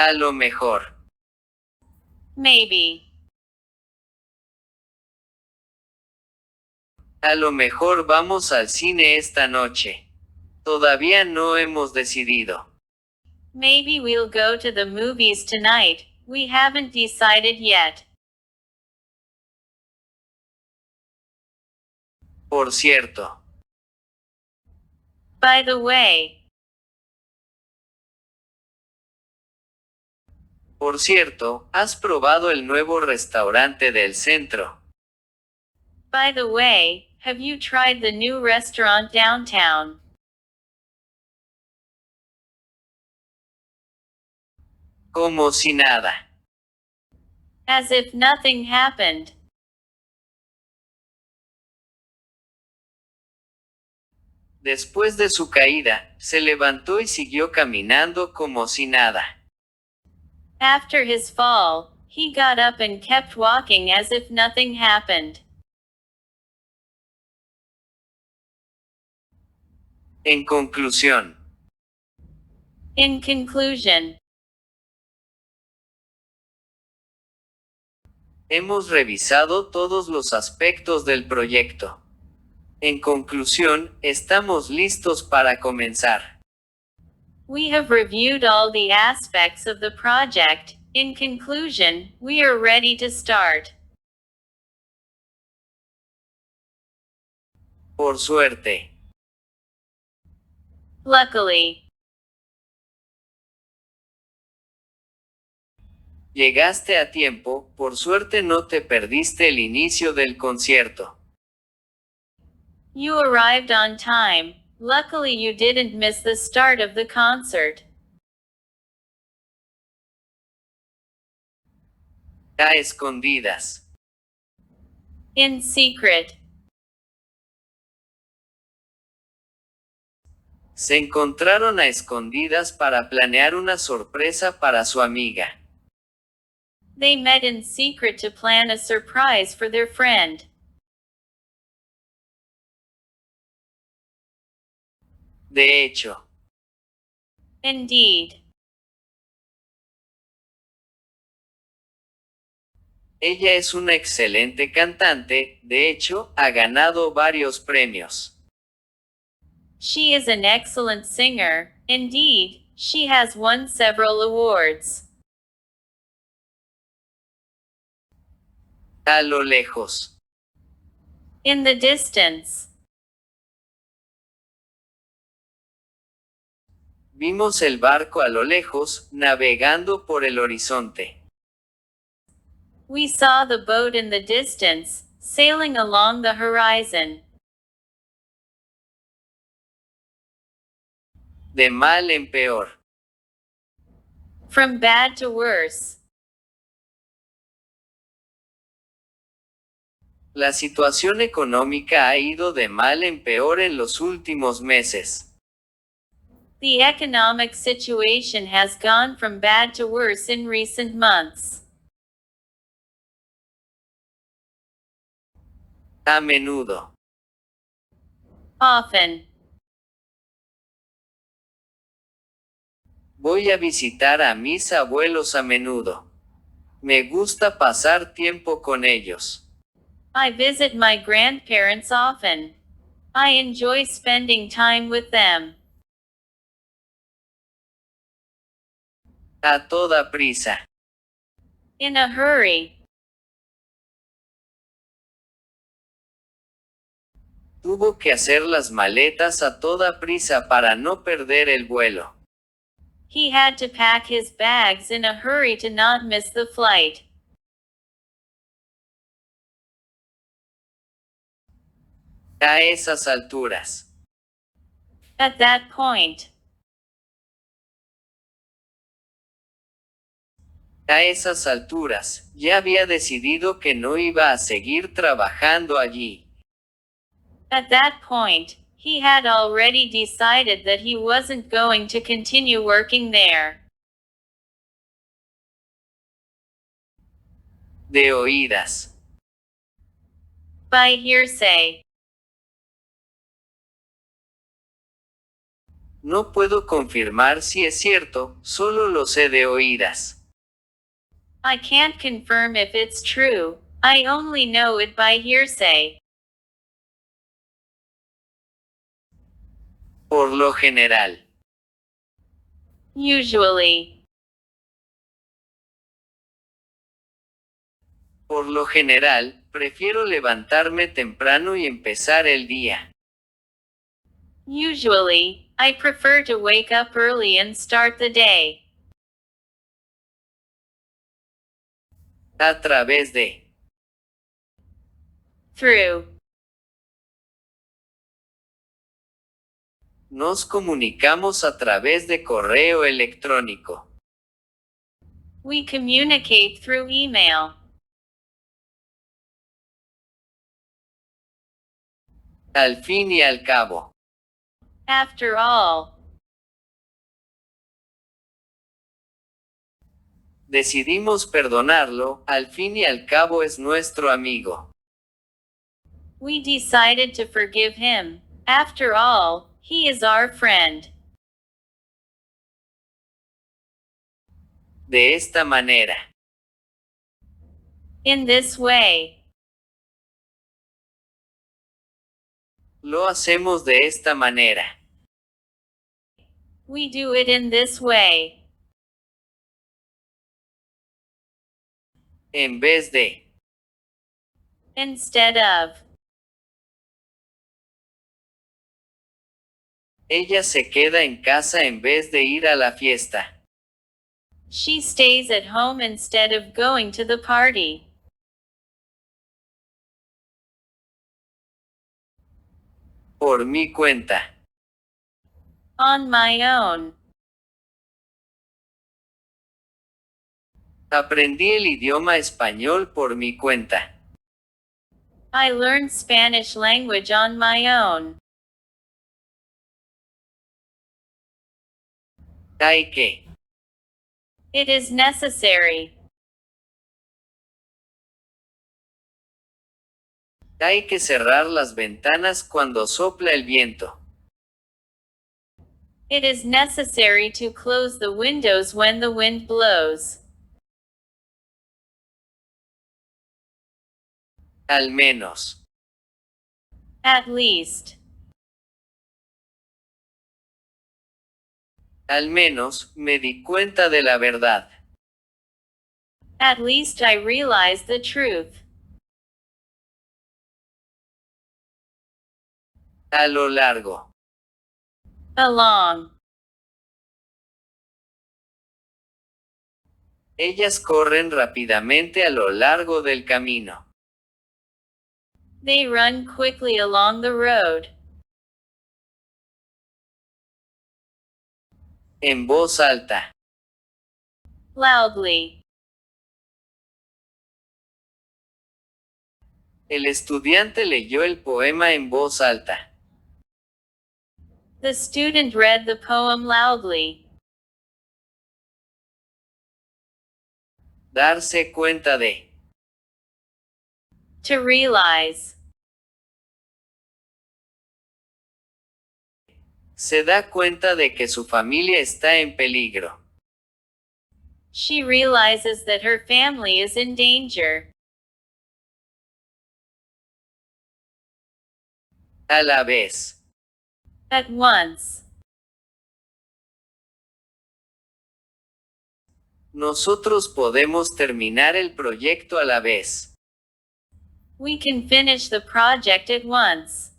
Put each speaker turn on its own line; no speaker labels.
A lo mejor.
Maybe.
A lo mejor vamos al cine esta noche. Todavía no hemos decidido.
Maybe we'll go to the movies tonight. We haven't decided yet.
Por cierto.
By the way.
Por cierto, ¿has probado el nuevo restaurante del centro?
By the way, have you tried the new restaurant downtown?
Como si nada.
As if nothing happened.
Después de su caída, se levantó y siguió caminando como si nada.
After his fall, he got up and kept walking as if nothing happened.
En conclusión.
In conclusion.
Hemos revisado todos los aspectos del proyecto. En conclusión, estamos listos para comenzar.
We have reviewed all the aspects of the project. In conclusion, we are ready to start.
Por suerte.
Luckily.
Llegaste a tiempo, por suerte no te perdiste el inicio del concierto.
You arrived on time. Luckily you didn't miss the start of the concert.
A escondidas.
In secret.
Se encontraron a escondidas para planear una sorpresa para su amiga.
They met in secret to plan a surprise for their friend.
De hecho.
Indeed.
Ella es una excelente cantante, de hecho, ha ganado varios premios.
She is an excellent singer. Indeed, she has won several awards.
A lo lejos.
In the distance.
Vimos el barco a lo lejos, navegando por el horizonte.
We saw the boat in the distance, sailing along the horizon.
De mal en peor.
From bad to worse.
La situación económica ha ido de mal en peor en los últimos meses.
The economic situation has gone from bad to worse in recent months.
A menudo.
Often.
Voy a visitar a mis abuelos a menudo. Me gusta pasar tiempo con ellos.
I visit my grandparents often. I enjoy spending time with them.
A toda prisa.
In a hurry.
Tuvo que hacer las maletas a toda prisa para no perder el vuelo.
He had to pack his bags in a hurry to not miss the flight.
A esas alturas.
At that point.
A esas alturas, ya había decidido que no iba a seguir trabajando allí.
At that point, he had already decided that he wasn't going to continue working there.
De oídas.
By hearsay.
No puedo confirmar si es cierto, solo lo sé de oídas.
I can't confirm if it's true. I only know it by hearsay.
Por lo general.
Usually.
Por lo general, prefiero levantarme temprano y empezar el día.
Usually, I prefer to wake up early and start the day.
A través de.
Through.
Nos comunicamos a través de correo electrónico.
We communicate through email.
Al fin y al cabo.
After all.
Decidimos perdonarlo, al fin y al cabo es nuestro amigo.
We decided to forgive him. After all, he is our friend.
De esta manera.
In this way.
Lo hacemos de esta manera.
We do it in this way.
En vez de.
Instead of.
Ella se queda en casa en vez de ir a la fiesta.
She stays at home instead of going to the party.
Por mi cuenta.
On my own.
Aprendí el idioma español por mi cuenta.
I learned Spanish language on my own.
Hay que.
It is necessary.
Hay que cerrar las ventanas cuando sopla el viento.
It is necessary to close the windows when the wind blows.
Al menos.
At least.
Al menos, me di cuenta de la verdad.
At least I realized the truth.
A lo largo.
Along.
Ellas corren rápidamente a lo largo del camino.
They run quickly along the road.
En voz alta.
Loudly.
El estudiante leyó el poema en voz alta.
The student read the poem loudly.
Darse cuenta de.
To realize.
Se da cuenta de que su familia está en peligro.
She realizes that her family is in danger.
A la vez.
At once.
Nosotros podemos terminar el proyecto a la vez.
We can finish the project at once.